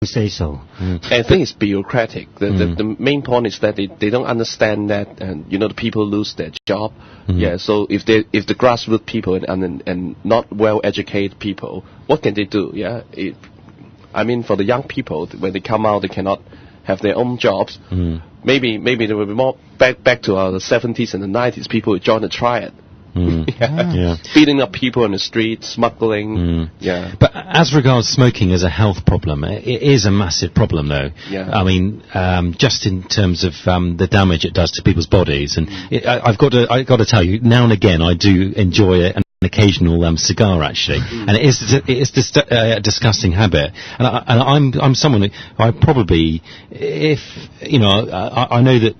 say so. I think it's bureaucratic. The main point is that they don't understand that, the people lose their job. Yeah, so if the grassroots people and not well educated people, what can they do? Yeah, for the young people, when they come out, they cannot have their own jobs. Maybe there will be more back to the 70s and the 90s. People would join the triad. Beating up people in the street, smuggling. But as regards smoking as a health problem, it is a massive problem, though. I mean, just in terms of the damage it does to people's bodies, and I've got to tell you, now and again, I do enjoy an occasional cigar, actually, and it is a disgusting habit. And I'm someone who I probably, if I know that.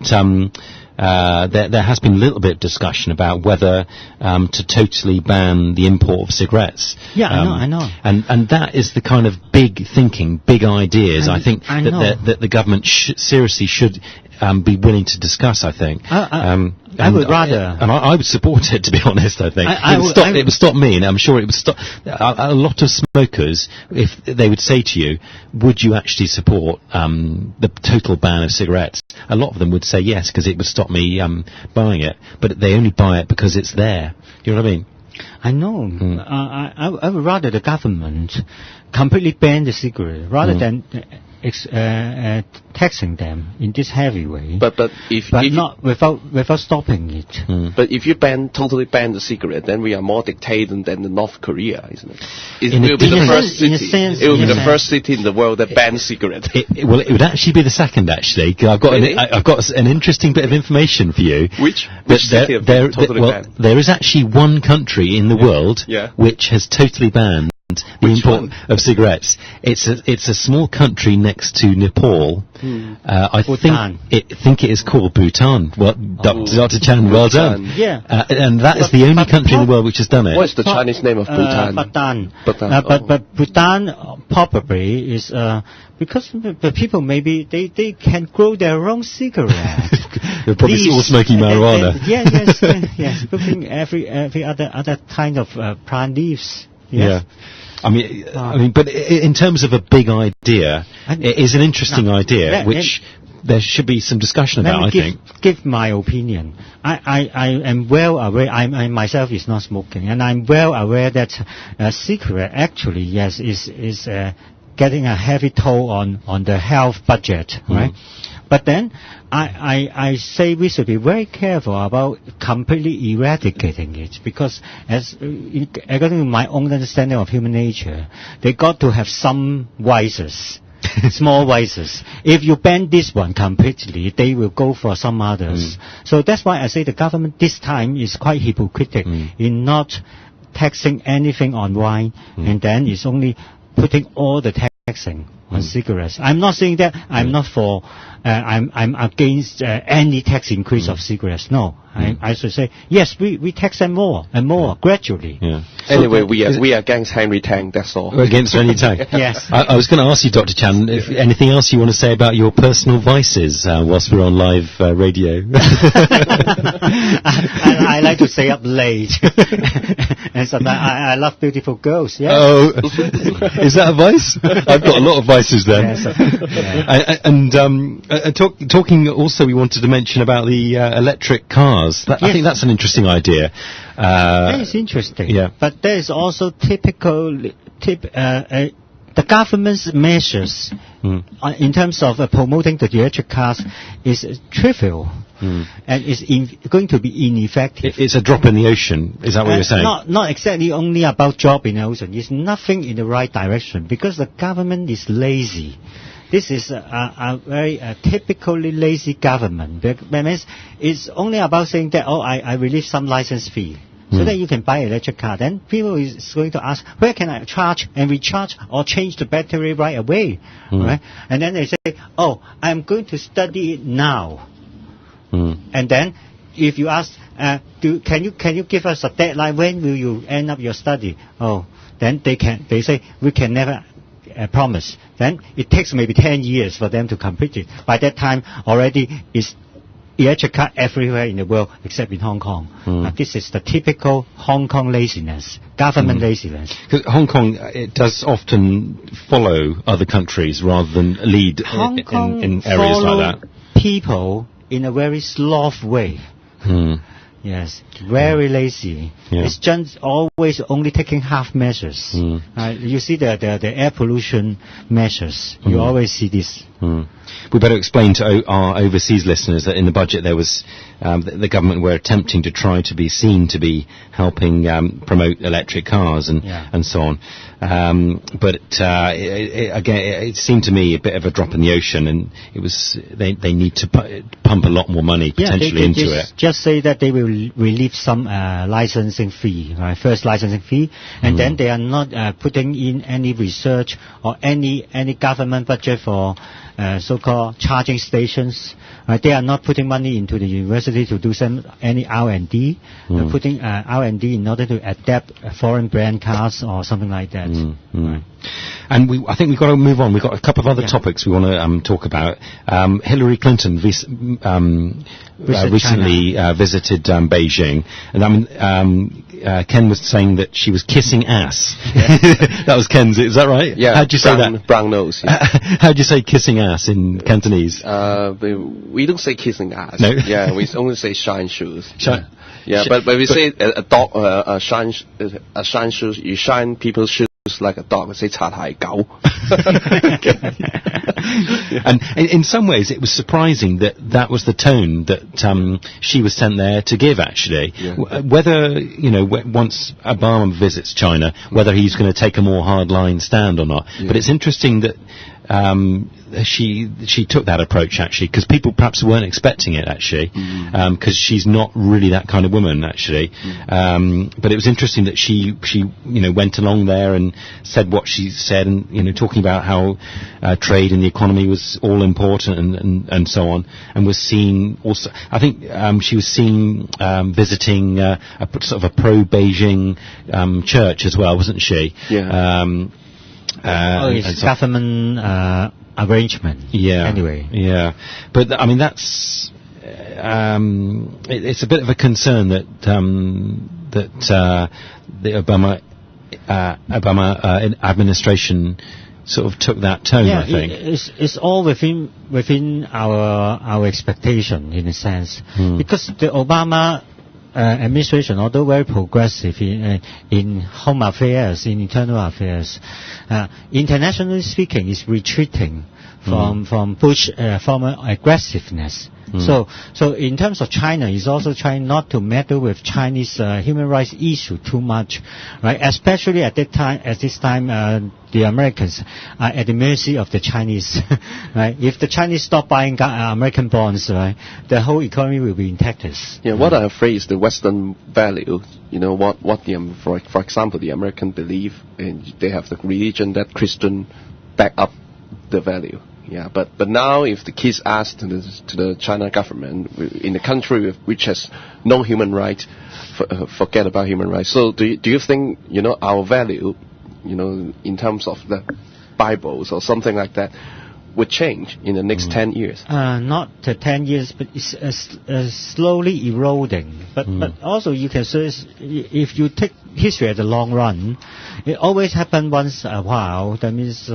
There has been a little bit of discussion about whether to totally ban the import of cigarettes. I know. And that is the kind of big thinking, big ideas. I think that the government seriously should be willing to discuss. I think. I would rather, and I would support it, to be honest. I think it would stop me, and I'm sure it would stop a lot of smokers. If they would say to you, "Would you actually support the total ban of cigarettes?" A lot of them would say yes, because it would stop me buying it. But they only buy it because it's there. You know what I mean? I know. I would rather the government completely ban the cigarette rather than taxing them in this heavy way. But not without stopping it. But if you totally ban the cigarette, then we are more dictated than the North Korea, isn't it? It will be the first city. It will be the first city in the world that bans cigarette. It would actually be the second. Actually, I've got an interesting bit of information for you. Which city totally banned? There is actually one country in the world which has totally banned the import of cigarettes. It's a small country next to Nepal. I think it is called Bhutan. Well, Dr. Chan, well done. And that is the only country in the world which has done it. What's the Chinese name of Bhutan? Bhutan. But Bhutan probably is because the people maybe they can grow their own cigarettes. They're probably all smoking marijuana. Yes. Cooking every other kind of plant leaves. Yes. I mean, but in terms of a big idea, it is an interesting idea, which there should be some discussion about, I think. Give my opinion. I am well aware, I myself is not smoking, and I'm well aware that cigarette actually, is getting a heavy toll on the health budget, right? But then, I say we should be very careful about completely eradicating it, because according to my own understanding of human nature, they got to have some vices, small vices. If you ban this one completely, they will go for some others. So that's why I say the government this time is quite hypocritical in not taxing anything on wine, and then it's only putting all the taxing on cigarettes. I'm not saying that I'm not for, I'm against any tax increase of cigarettes. No, I should say, yes, we tax them more and more, gradually. Anyway, we are against Henry Tang, that's all. We're against Henry Tang. Yes. I was going to ask you, Dr. Chan, if anything else you want to say about your personal vices whilst we're on live radio. I like to stay up late. And sometimes I love beautiful girls, yes. Oh, is that a vice? I've got a lot of vices then. Yes, and talking also, we wanted to mention about the electric cars. I think that's an interesting idea. That is interesting. Yeah. But there is also the government's measures in terms of promoting the electric cars is trivial. And is going to be ineffective. It's a drop in the ocean. Is that what you're saying? Not exactly only about drop in the ocean. It's nothing in the right direction, because the government is lazy. This is a very typically lazy government. That means it's only about saying that, I release some license fee, so that you can buy an electric car. Then people is going to ask, where can I charge and recharge or change the battery right away? Right? And then they say, I'm going to study it now. And then, if you ask, can you give us a deadline? When will you end up your study? Then they say we can never promise. Then it takes maybe 10 years for them to complete it. By that time, already it's electric car everywhere in the world except in Hong Kong. This is the typical Hong Kong laziness, government laziness. Because Hong Kong, it does often follow other countries rather than lead in areas like that. People in a very sloth way. Yes, very lazy. Yeah. It's just always only taking half measures. You see the air pollution measures. You always see this. We better explain to our overseas listeners that in the budget there was the government were attempting to try to be seen to be helping promote electric cars and so on. But it seemed to me a bit of a drop in the ocean, and it was they need to pump a lot more money potentially into it. Just say that they will relieve some licensing fee, right? First licensing fee, and then they are not putting in any research or any government budget for so-called charging stations. They are not putting money into the university to do any R&D. They're putting R&D in order to adapt foreign brand cars or something like that. Right. And I think we've got to move on. We've got a couple of other topics we want to talk about. Hilary Clinton recently visited Beijing, and Ken was saying that she was kissing ass. That was Ken's. Is that right? Yeah. How'd you say that? Brown nose. Yeah. How'd you say kissing ass in Cantonese? We don't say kissing ass. No. Yeah, we only say shine shoes. Yeah, but we say a dog shine shoes. You shine people's shoes like a dog. We say 擦鞋狗. And in some ways it was surprising that was the tone that she was sent there to give, actually. Whether, once Obama visits China, whether he's going to take a more hardline stand or not. But it's interesting that she took that approach, actually, because people perhaps weren't expecting it, actually, because she's not really that kind of woman, actually. But it was interesting that she went along there and said what she said, and talking about how trade and the economy was all important and so on, and was seen also. I think she was seen visiting a sort of a pro-Beijing church as well, wasn't she? Yeah. It's government arrangement. Yeah. Anyway. Yeah. But that's it's a bit of a concern that the Obama administration sort of took that tone. I think it's all within our expectation, in a sense, because the Obama administration, although very progressive in home affairs, in internal affairs, internationally speaking, is retreating from Bush former aggressiveness. So in terms of China, is also trying not to meddle with Chinese human rights issue too much, right? Especially at this time, the Americans are at the mercy of the Chinese, right? If the Chinese stop buying American bonds, right, the whole economy will be intact. Yeah, what I'm afraid is the Western value. For example, the American believe, and they have the religion that Christian back up the value. Yeah, but now if the kids ask to the China government in the country which has no human right, forget about human rights. So do you think our value, in terms of the Bibles or something like that, would change in the next 10 years? Not 10 years, but it's slowly eroding. But also you can say, if you take history at the long run, it always happens once a while. That means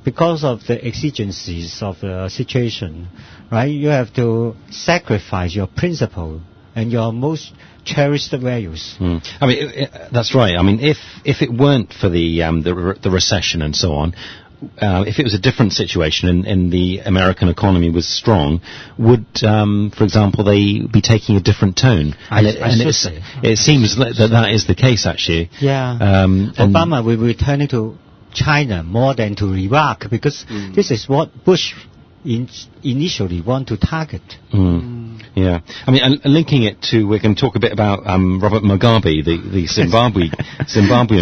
because of the exigencies of the situation, right? You have to sacrifice your principle and your most cherished values. I mean, that's right. I mean, if it weren't for the recession and so on, if it was a different situation and the American economy was strong, would, for example, they be taking a different tone? It seems that is the case, actually. Yeah. Obama will be returning to China more than to Iraq, because this is what Bush initially want to target. Yeah, I mean, and linking it to, we're going to talk a bit about Robert Mugabe, the Zimbabwean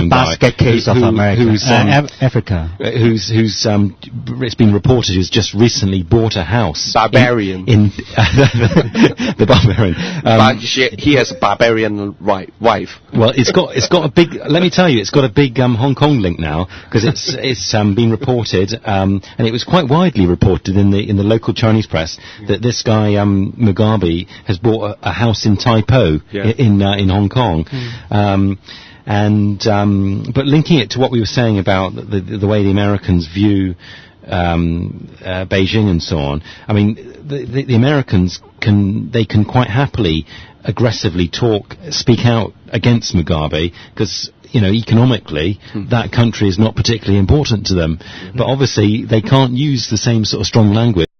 guy, basket case of America, who's Africa, who's it's been reported who's just recently bought a house. Barbarian. In the barbarian. But he has a barbarian wife. Well, it's got a big. Let me tell you, it's got a big Hong Kong link now, because it's been reported, and it was quite widely reported in the local Chinese press that this guy Mugabe has bought a house in Taipo in Hong Kong. But linking it to what we were saying about the way the Americans view Beijing and so on, I mean, the Americans can quite happily aggressively speak out against Mugabe, because economically, that country is not particularly important to them. But obviously, they can't use the same sort of strong language